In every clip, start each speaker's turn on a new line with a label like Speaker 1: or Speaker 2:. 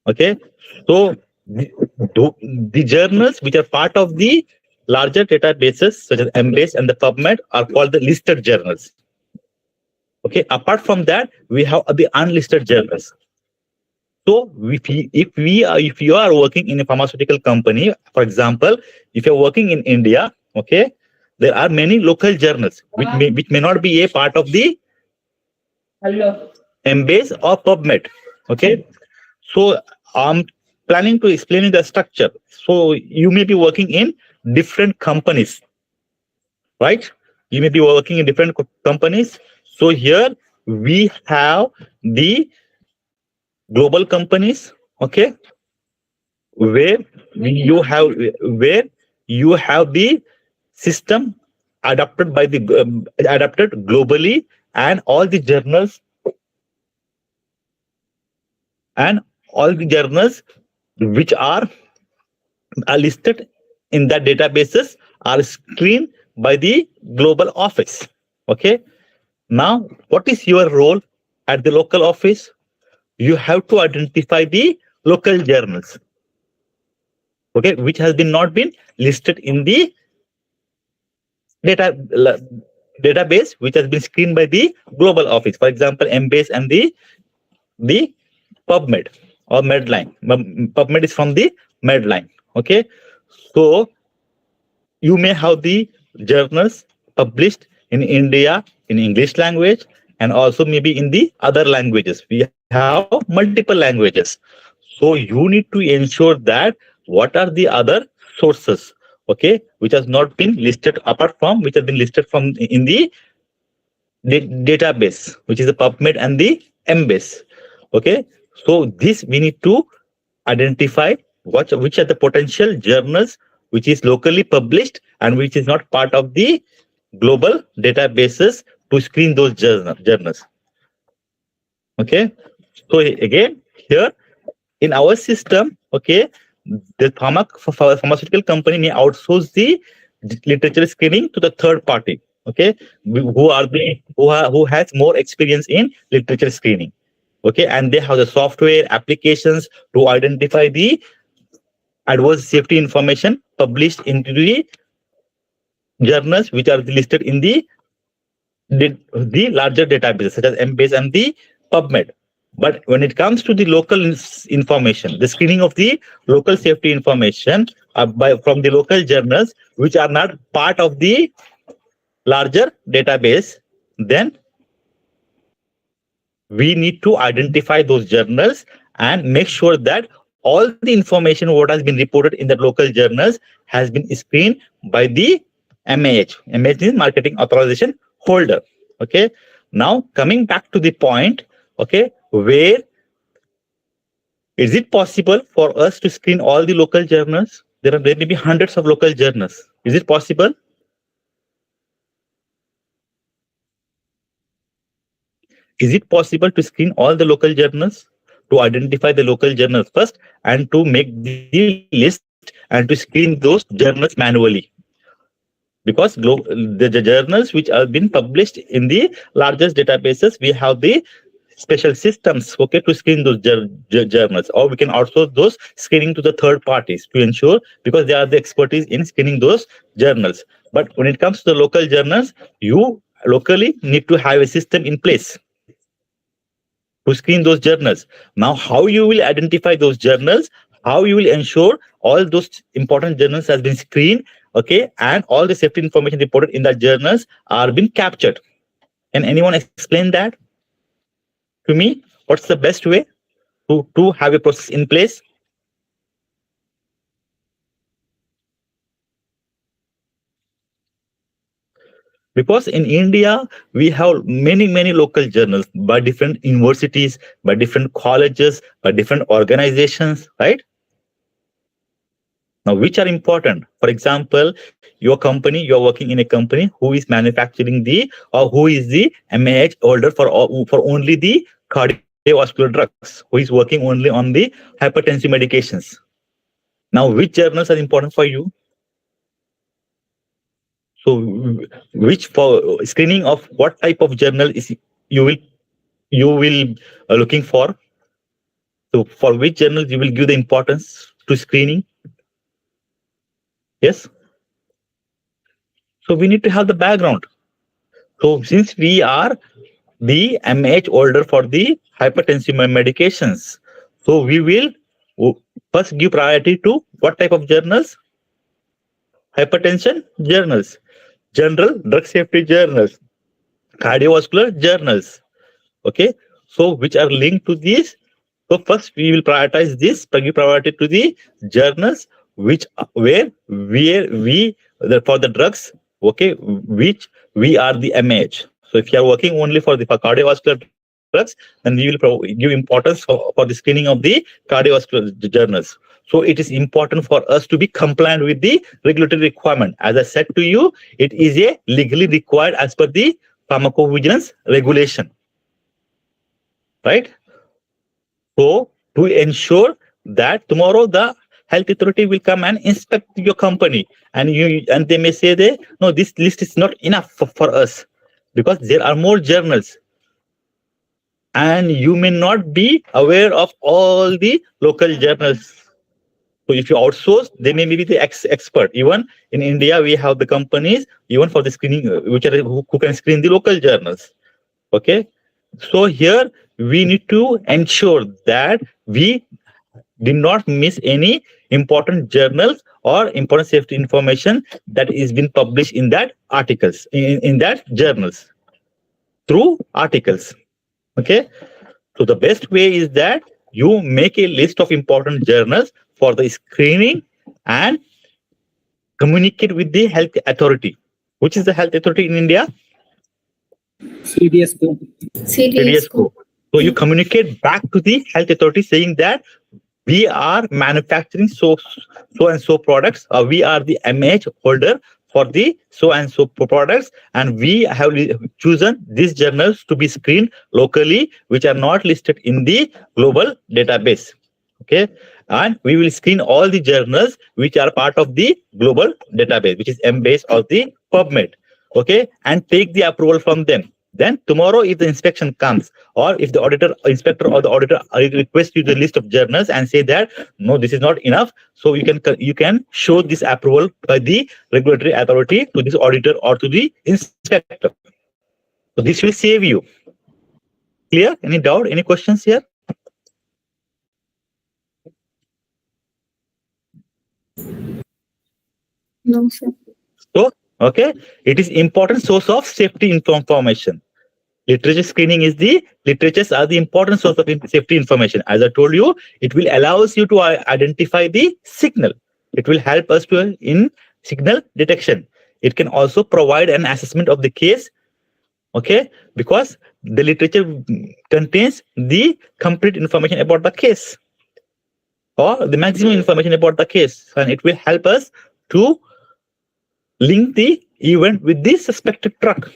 Speaker 1: Okay, so the journals which are part of the larger databases such as Embase and the PubMed are called the listed journals. Okay, apart from that, we have the unlisted journals. So if you are working in a pharmaceutical company, for example, if you're working in India, okay, there are many local journals which may not be a part of the Embase or PubMed. Okay, so I'm planning to explain you the structure. So you may be working in different companies, right? You may be working in different companies. So here we have the global companies, okay, where where you have the system adapted by the adapted globally, and all the journals which are listed in that databases are screened by the global office. Okay, now what is your role at the local office? You have to identify the local journals, okay, which has been not been listed in the data database, which has been screened by the global office, for example Embase and the PubMed or Medline. PubMed is from the Medline. Okay, so you may have the journals published in India in English language, and also maybe in the other languages. We have multiple languages. So you need to ensure that what are the other sources, okay, which has not been listed apart from which has been listed from in the database, which is the PubMed and the Embase. Okay, so this we need to identify which are the potential journals which is locally published and which is not part of the global databases to screen those journals. Okay, so again here in our system, okay, the pharmaceutical company may outsource the literature screening to the third party, okay, who has more experience in literature screening, okay, and they have the software applications to identify the adverse safety information published into the journals which are listed in the larger databases such as Embase and the PubMed. But when it comes to the local information, the screening of the local safety information from the local journals which are not part of the larger database, then we need to identify those journals and make sure that all the information what has been reported in the local journals has been screened by the MAH. MAH is Marketing Authorization Holder. Okay. Now coming back to the point, okay, where is it possible for us to screen all the local journals? There may be hundreds of local journals. Is it possible? Is it possible to screen all the local journals, to identify the local journals first, and to make the list and to screen those journals manually? Because the journals which have been published in the largest databases, we have the special systems, okay, to screen those journals, or we can outsource those screening to the third parties to ensure, because they are the expertise in screening those journals. But when it comes to the local journals, you locally need to have a system in place to screen those journals. Now, how you will identify those journals, how you will ensure all those important journals has been screened, okay, and all the safety information reported in the journals are being captured. Can anyone explain that to me? What's the best way to have a process in place? Because in India, we have many local journals by different universities, by different colleges, by different organizations, right? Now, which are important? For example, your company, you're working in a company who is manufacturing or who is the MAH holder for only the cardiovascular drugs, who is working only on the hypertensive medications. Now, which journals are important for you? So, which for screening of what type of journal is you will looking for? So for which journals you will give the importance to screening? Yes. So we need to have the background. So since we are the MH holder for the hypertensive medications, so we will first give priority to what type of journals? Hypertension journals, general drug safety journals, cardiovascular journals. Okay, so which are linked to these. So first we will prioritize this, give priority to the journals which where we for the drugs, okay, which we are the MH. So if you are working only for the cardiovascular drugs, then we will give importance for the screening of the cardiovascular journals. So it is important for us to be compliant with the regulatory requirement. As I said to you, it is a legally required as per the pharmacovigilance regulation, right? So to ensure that tomorrow the health authority will come and inspect your company, and they may say that no, this list is not enough for us because there are more journals, and you may not be aware of all the local journals. So if you outsource, they may be the expert. Even in India, we have the companies even for the screening, which are who can screen the local journals. Okay, so here we need to ensure that we did not miss any important journals or important safety information that is been published in that articles, in that journals through articles. Okay, so the best way is that you make a list of important journals for the screening and communicate with the health authority. Which is the health authority in India?
Speaker 2: CDSCO.
Speaker 1: CDSCO. So you communicate back to the health authority saying that we are manufacturing so and so products, we are the MH holder for the so and so products, and we have chosen these journals to be screened locally, which are not listed in the global database. Okay, and we will screen all the journals which are part of the global database, which is MBase or the PubMed. Okay, and take the approval from them. Then tomorrow, if the inspection comes, or if the inspector or the auditor requests you the list of journals and say that no, this is not enough, so you can show this approval by the regulatory authority to this auditor or to the inspector. So this will save you. Clear? Any doubt? Any questions here?
Speaker 3: No, sir.
Speaker 1: So, okay, it is important source of safety information. Literature screening is literatures are the important source of safety information. As I told you, it will allows you to identify the signal. It will help us in signal detection. It can also provide an assessment of the case. Okay, because the literature contains the complete information about the case or the maximum information about the case, and it will help us to link the event with the suspected drug,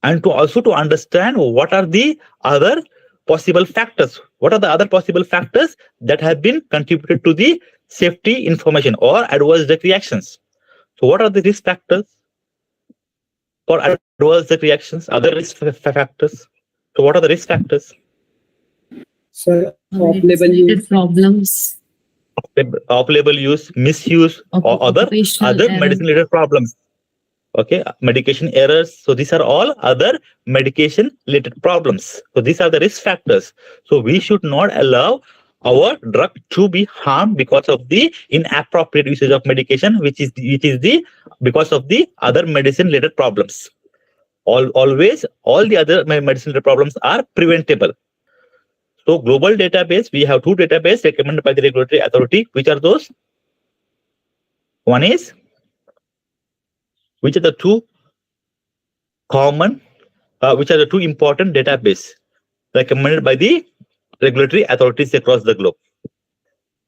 Speaker 1: and to also to understand what are the other possible factors. What are the other possible factors that have been contributed to the safety information or adverse drug reactions? So what are the risk factors for adverse drug reactions, other risk factors? So what are the risk factors?
Speaker 2: Sir, off-label use.
Speaker 3: Problems.
Speaker 1: Off-label use, misuse, or other medicine-related problems. Okay, medication errors. So these are all other medication-related problems. So these are the risk factors. So we should not allow our drug to be harmed because of the inappropriate usage of medication, which is because of the other medicine-related problems. Always, all the other medicine-related problems are preventable. So global database, we have two databases recommended by the regulatory authority. Which are those? One is, which are the two common, which are the two important databases recommended by the regulatory authorities across the globe?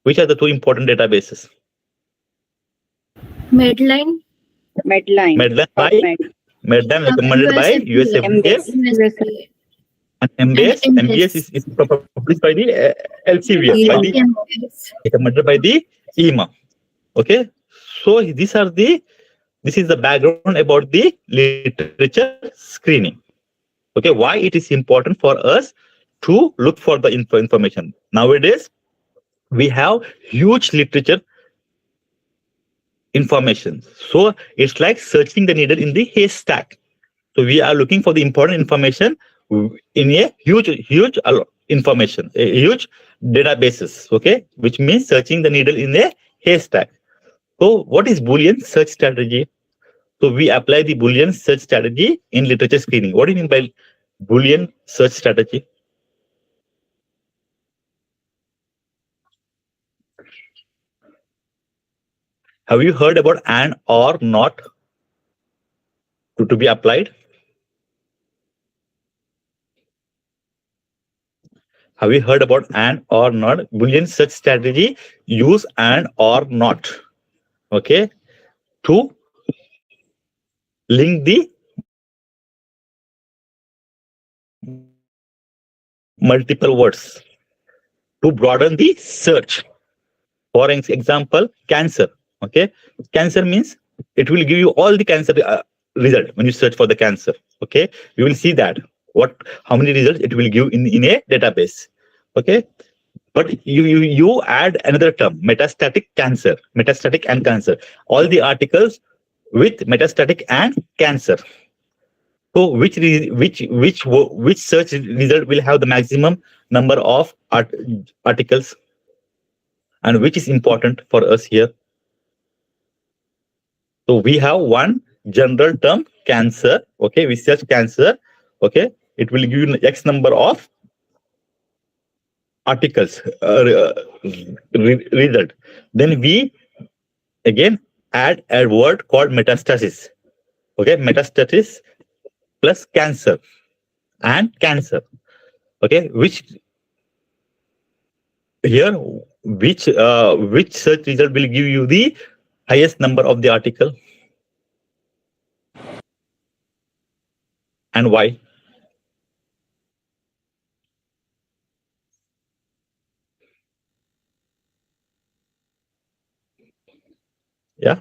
Speaker 1: Which are the two important databases?
Speaker 3: Medline.
Speaker 1: Medline recommended by US FDA. And MBS is published by the LCVS, recommended by the EMA. Okay, so this is the background about the literature screening. Okay, why it is important for us to look for the information. Nowadays, we have huge literature information. So it's like searching the needle in the haystack. So we are looking for the important information in a huge information, a huge databases, okay, which means searching the needle in a haystack. So what is Boolean search strategy? So we apply the Boolean search strategy in literature screening. What do you mean by Boolean search strategy? Have you heard about and or not to be applied? Have you heard about and or not? Boolean search strategy use and or not, okay, to link the multiple words to broaden the search. For example, cancer. Okay, cancer means it will give you all the cancer result when you search for the cancer. Okay, you will see that how many results it will give in a database. Okay, but you add another term, metastatic cancer, metastatic and cancer. All the articles with metastatic and cancer. So which search result will have the maximum number of articles, and which is important for us here? So we have one general term, cancer. Okay, we search cancer. Okay, it will give you X number of articles result. Then we again add a word called metastasis. Okay, metastasis plus cancer and cancer. Okay, which search result will give you the highest number of the article, and why? Yeah,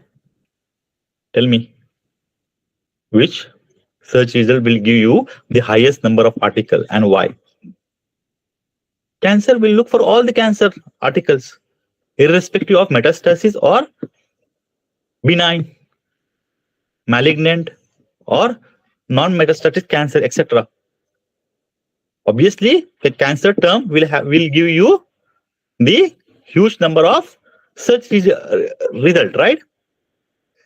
Speaker 1: tell me, which search result will give you the highest number of article and why? Cancer will look for all the cancer articles, irrespective of metastasis or benign, malignant, or non-metastatic cancer, etc. Obviously, the cancer term will give you the huge number of search result, right?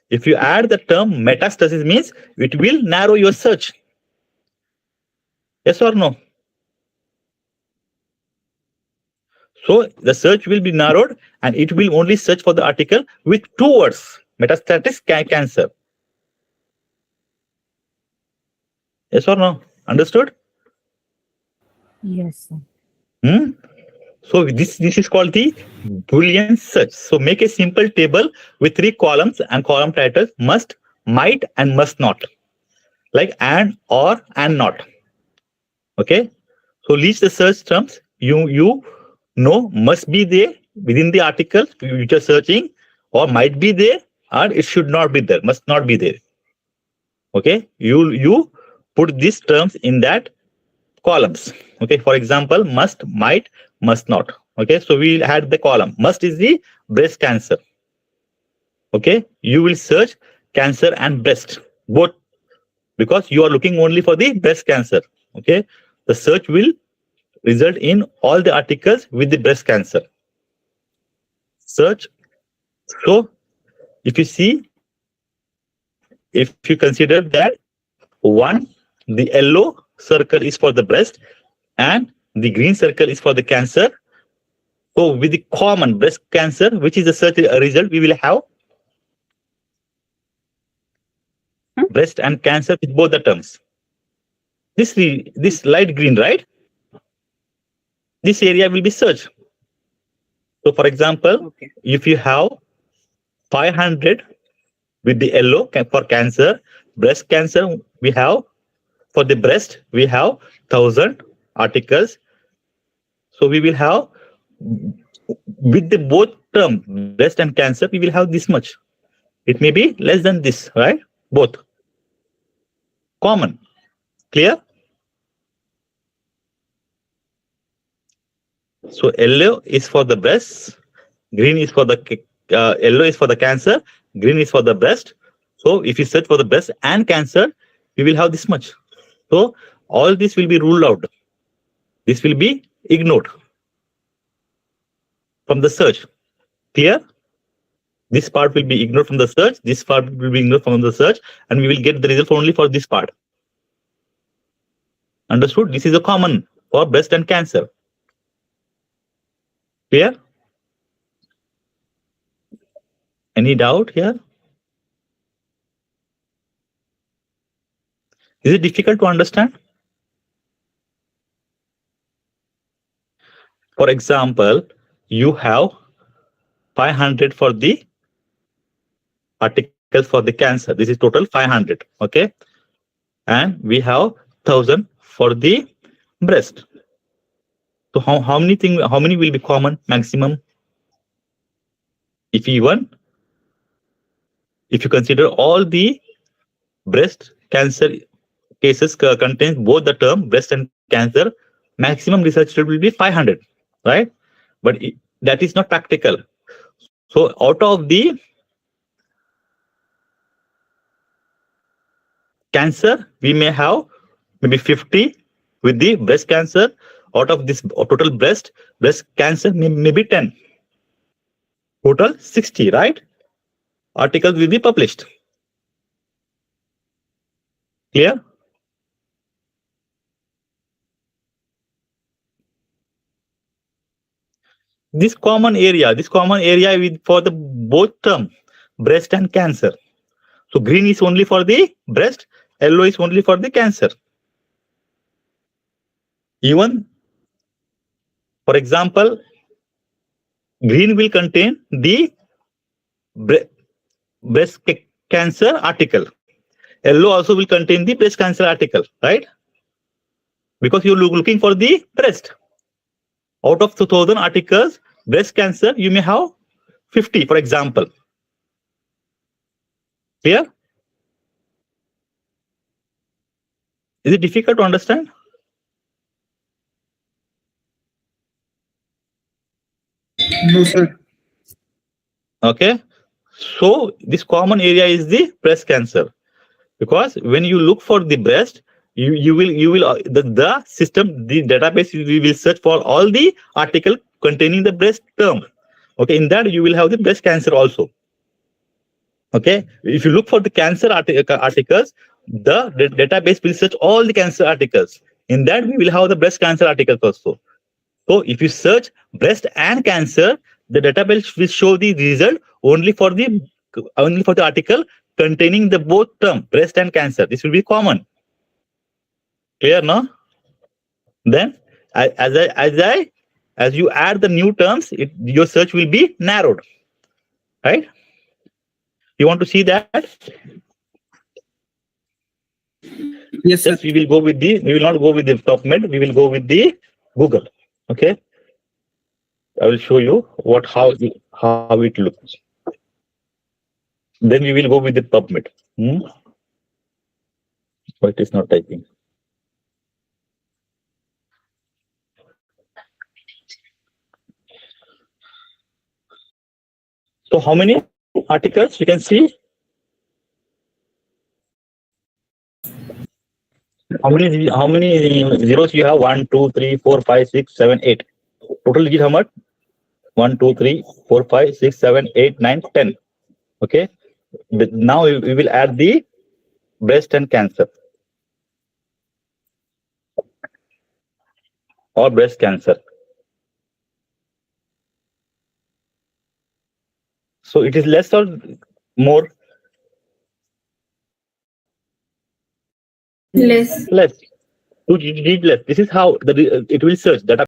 Speaker 1: If you add the term metastasis, means it will narrow your search. Yes or no? So the search will be narrowed and it will only search for the article with 2 words, metastatic cancer. Yes or no? Understood?
Speaker 3: Yes, sir.
Speaker 1: So this is called the Boolean search. So make a simple table with 3 columns and column titles: must, might, and must not. Like and, or, and not. Okay. So list the search terms you know must be there within the article which are searching, or might be there, or it should not be there, must not be there. Okay. You put these terms in that columns. Okay, for example, must, might, must not. Okay, so we'll add the column. Must is the breast cancer. Okay, you will search cancer and breast both, because you are looking only for the breast cancer. Okay, the search will result in all the articles with the breast cancer search. So if you see, if you consider that one, the yellow circle is for the breast and the green circle is for the cancer. So with the common breast cancer, which is the search result, we will have breast and cancer with both the terms. This light green, right? This area will be searched. So for example, if you have 500 with the yellow for cancer, breast cancer, we have for the breast, we have 1000 articles. So we will have with the both term breast and cancer, we will have this much. It may be less than this, right? Both common. Clear? So yellow is for the breast, green is for the yellow is for the cancer, green is for the breast. So if you search for the breast and cancer, we will have this much. So all this will be ruled out. This will be ignored from the search. Clear? This part will be ignored from the search. This part will be ignored from the search, and we will get the result only for this part. Understood? This is a common for breast and cancer. Clear? Any doubt here? Is it difficult to understand? For example, you have 500 for the articles for the cancer. This is total 500. Okay. And we have 1000 for the breast. So how many will be common maximum? If you consider all the breast cancer cases contains both the term breast and cancer, maximum research rate will be 500, right? But that is not practical. So out of the cancer, we may have maybe 50 with the breast cancer. Out of this total breast cancer maybe 10. Total 60, right? Articles will be published. Clear? This common area with for the both term breast and cancer. So green is only for the breast, yellow is only for the cancer. Even, for example, green will contain the breast cancer article. Yellow also will contain the breast cancer article, right? Because you're looking for the breast. Out of 2000 articles, breast cancer, you may have 50, for example. Clear? Is it difficult to understand?
Speaker 2: No, sir.
Speaker 1: Okay. So this common area is the breast cancer, because when you look for the breast, you will the system, the database, we will search for all the article containing the breast term. Okay, in that you will have the breast cancer also. Okay, if you look for the cancer articles, the database will search all the cancer articles. In that we will have the breast cancer articles also. So if you search breast and cancer, the database will show the result only for the article containing the both term breast and cancer. This will be common. Clear, no? Then as you add the new terms, your search will be narrowed. Right? You want to see that?
Speaker 2: Yes, sir.
Speaker 1: Just we will not go with the PubMed, we will go with the Google. Okay. I will show you how it looks. Then we will go with the PubMed. But it is not typing. So how many articles you can see? How many zeros you have? 1, 2, 3, 4, 5, 6, 7, 8. Total digit how much? 1, 2, 3, 4, 5, 6, 7, 8, 9, 10. Okay. Now we will add the breast and cancer or breast cancer. So it is less or more?
Speaker 3: Less.
Speaker 1: Less. 2 digit less. This is how it will search.